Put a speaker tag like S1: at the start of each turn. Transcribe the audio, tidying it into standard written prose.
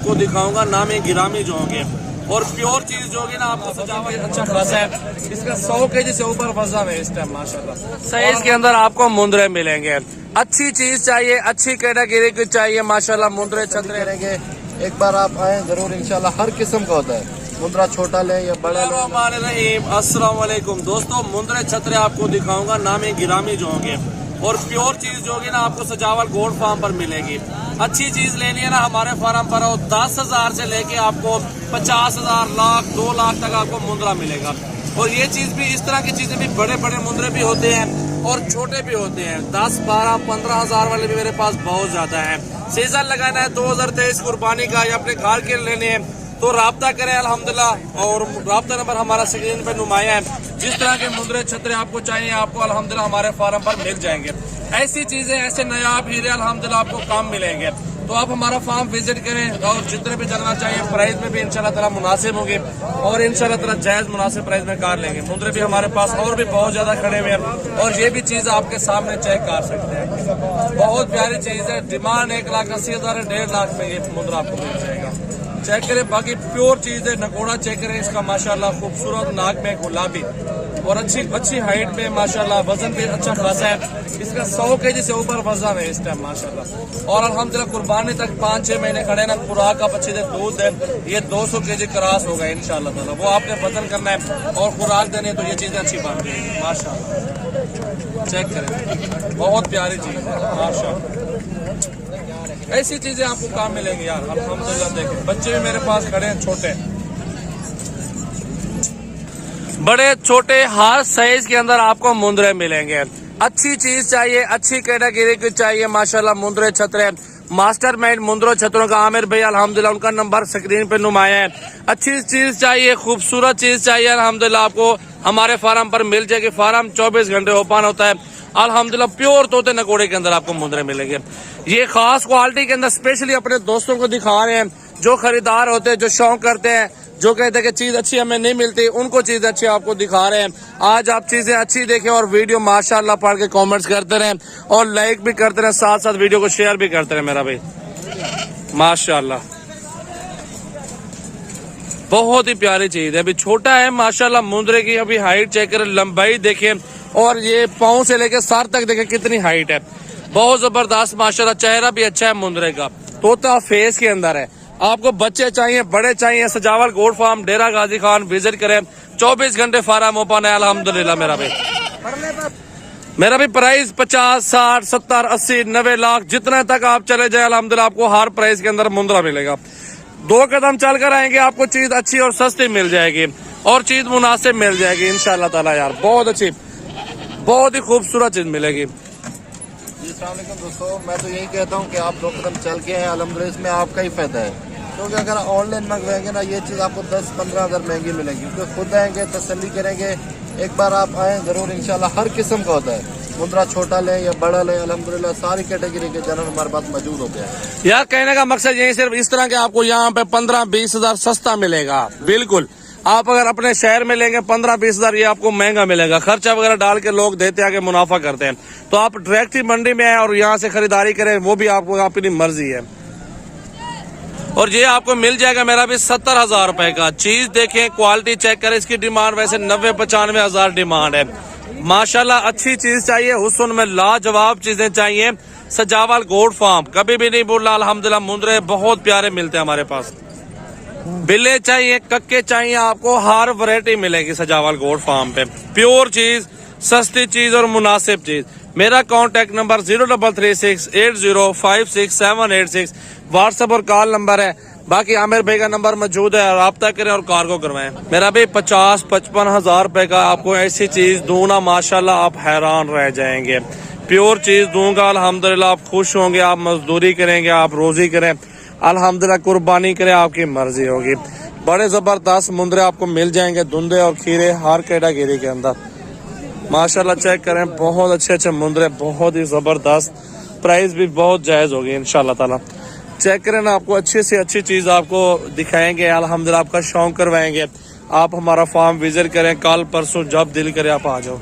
S1: आपको दिखाऊंगा, नाम है गिरामी जो होंगे और प्योर चीज जो होगी ना आपको सजावट अच्छा खासा है। इसका 100 केजी से ऊपर वजन है इस टाइम माशाल्लाह। साइज के अंदर आपको मुंदरे मिलेंगे। अच्छी चीज चाहिए, अच्छी कैटेगरी की चाहिए माशाल्लाह। मुंदरे छतरे
S2: रहेंगे, एक बार आप आए जरूर इंशाल्लाह। हर किस्म का होता है, मुंदरा छोटा ले या बड़ा ले।
S1: अस्सलाम वालेकुम दोस्तों, मुंदरे छतरे आपको दिखाऊंगा, नाम है गिरामी जो होंगे और प्योर चीज जो होगी ना आपको सजावल गोल्ड फार्म पर मिलेगी। अच्छी चीज लेनी है ना हमारे फार्म पर, 10,000 से लेके आपको 50,000, लाख, 2 लाख तक आपको मुंदरा मिलेगा। और ये चीज भी, इस तरह की चीजें भी, बड़े बड़े मुंदरे भी होते हैं और छोटे भी होते हैं। 10, 12, 15,000 वाले भी मेरे पास बहुत ज्यादा है। सीजन लगाना है 2023 कुर्बानी का या अपने घर के लेने हैं तो राब्ता करें अल्हम्दुलिल्लाह। और राब्ता नंबर हमारा स्क्रीन पे नुमाया है। जिस तरह के मुंदरे छतरे आपको चाहिए आपको अल्हम्दुलिल्लाह हमारे फार्म पर मिल जाएंगे। ऐसी चीजें, ऐसे नायाब हीरे अल्हम्दुलिल्लाह आपको काम मिलेंगे। तो आप हमारा फार्म विजिट करें और जितने भी चलना चाहिए प्राइस में भी इंशाल्लाह ताला मुनासिब होंगे और इंशाल्लाह ताला जायज मुनासिब प्राइस में कार लेंगे। मुंदरे भी हमारे पास और भी बहुत ज्यादा खड़े हुए हैं और ये भी चीज आपके सामने चेक कर सकते हैं। बहुत प्यारी चीज है। डिमांड 1,80,000 है, 1.5 लाख में ये मुंदरा आपको मिल जाएगा। चेक करें, बाकी प्योर चीज है। नकोड़ा चेक करें इसका माशाल्लाह, खूबसूरत, नाक में गुलाबी और अच्छी हाइट में माशाल्लाह। वजन भी अच्छा खासा है। इसका 100 केजी से ऊपर वजन है इस टाइम माशाल्लाह। और अल्हम्दुलिल्लाह कुर्बानी तक 5-6 महीने खड़े ना, खुराक आप अच्छे से दूध है, ये 200 केजी क्रॉस होगा इंशाल्लाह ताला। वो आपने वजन करना है और खुराक देनी है तो ये चीजें अच्छी बन जाएगी माशाल्लाह। चेक करें, बहुत प्यारी चीज है माशाल्लाह। ऐसी चीजें आपको काम मिलेंगी यार अल्हम्दुलिल्लाह। देखें, बच्चे भी मेरे पास खड़े हैं, छोटे बड़े छोटे, हर साइज के अंदर आपको मुंदरे मिलेंगे। अच्छी चीज चाहिए, अच्छी कैटेगरी की चाहिए माशाल्लाह। मुंदरे छतरे, मास्टरमाइंड मुंदरों छतरों का आमिर भाई अल्हम्दुलिल्लाह, उनका नंबर स्क्रीन पे नुमाया है। अच्छी चीज चाहिए, खूबसूरत चीज चाहिए अल्हम्दुलिल्लाह आपको हमारे फार्म पर मिल जाएगी। फार्म 24 घंटे ओपन होता है अल्हम्दुलिल्लाह। प्योर तोते नकोड़े के अंदर आपको मुंदरे मिलेंगे। ये खास क्वालिटी के अंदर स्पेशली अपने दोस्तों को दिखा रहे हैं, जो खरीदार होते हैं, जो शौक करते हैं, जो कहते हैं कि चीज अच्छी हमें नहीं मिलती, उनको चीज अच्छी आपको दिखा रहे हैं। आज आप चीजें अच्छी देखें और वीडियो माशाल्लाह पढ़ के कमेंट्स करते रहें और लाइक भी करते रहें, साथ साथ वीडियो को शेयर भी करते रहें मेरा भाई माशाल्लाह। बहुत ही प्यारी चीज है। अभी छोटा है माशाल्लाह। मुंदरे की अभी हाइट चेक करें, लंबाई देखें और ये पाँव से लेकर सर तक देखें कितनी हाइट है। बहुत जबरदस्त माशाल्लाह। चेहरा भी अच्छा है मुंदरे का, तोता फेस के अंदर है। आपको बच्चे चाहिए, बड़े चाहिए, सजावल गोल्ड फार्म डेरा गाजी खान विजिट करें। 24 घंटे फार्म ओपन है अल्हम्दुलिल्लाह मेरा भी प्राइस 50, 60, 70, 80, 90 लाख जितना तक आप चले जाए अल्हम्दुलिल्लाह आपको हर प्राइस के अंदर मुंदरा मिलेगा। 2 कदम चल कर आएंगे आपको चीज अच्छी और सस्ती मिल जाएगी और चीज मुनासिब मिल जाएगी इंशाल्लाह ताला यार। बहुत अच्छी, बहुत ही खूबसूरत चीज मिलेगी।
S2: अस्सलाम वालेकुम दोस्तों, मैं तो यही कहता हूँ कि आप 2 कदम चल के हैं अल्हम्दुलिल्लाह, इसमें आपका ही फायदा है। क्योंकि अगर ऑनलाइन मंगवाएंगे ना ये चीज़ आपको 10-15 हज़ार महंगी मिलेगी। क्योंकि खुद आएंगे, तसल्ली करेंगे, एक बार आप आए जरूर इंशाल्लाह। हर किस्म का होता है, मुंदरा छोटा लें या बड़ा लें, अल्हम्दुलिल्लाह सारी कैटेगरी के जानवर हमारे पास मौजूद हो गया है।
S1: यार कहने का मकसद यही सिर्फ इस तरह के आपको यहाँ पे 15-20 हजार सस्ता मिलेगा। बिल्कुल, आप अगर अपने शहर में लेंगे 15-20 हजार ये आपको महंगा मिलेगा। खर्चा वगैरह डाल के लोग देते आके मुनाफा करते हैं। तो आप डायरेक्ट ही मंडी में आए और यहाँ से खरीदारी करें, वो भी आपको अपनी मर्जी है। और ये आपको मिल जाएगा मेरा भी 70,000 रुपए का। चीज देखें, क्वालिटी चेक करें। इसकी डिमांड वैसे 90-95 हजार डिमांड है माशाल्लाह। अच्छी चीज चाहिए, हुस्न में लाजवाब चीजें चाहिए। सजावल गोल्ड फार्म कभी भी नहीं बोला अल्हम्दुलिल्लाह। मुंदरे बहुत प्यारे मिलते हैं हमारे पास। बिल्ले चाहिए, कक्के चाहिए, आपको हर वैरायटी मिलेगी सजावल गोल्ड फार्म पे। प्योर चीज, सस्ती चीज और मुनासिब चीज। मेरा कॉन्टेक्ट नंबर 033680567886 व्हाट्सएप और कॉल नंबर है। बाकी आमिर भाई का नंबर मौजूद है, राब्ता करें और कार्गो करवाएं। मेरा भी 50-55 हजार रुपए का आपको ऐसी चीज दूं ना माशाल्लाह, आप हैरान रह जाएंगे। प्योर चीज दूंगा अल्हम्दुलिल्लाह, आप खुश होंगे। आप मजदूरी करेंगे, आप रोजी करें अल्हम्दुलिल्लाह, कुर्बानी करें, आपकी मर्जी होगी। बड़े जबरदस्त मुंदरे आपको मिल जाएंगे, धुंधे और खीरे हर कैटेगरी के अंदर माशाल्लाह। चेक करें, बहुत अच्छे मुंदरे, बहुत ही जबरदस्त। प्राइस भी बहुत जायज होगी इंशाल्लाह ताला। चेक करें ना, आपको अच्छी से अच्छी चीज आपको दिखाएंगे अल्हम्दुलिल्लाह, आपका शौक करवाएंगे। आप हमारा फार्म विजिट करें, कल परसों जब दिल करे आप आ जाओ।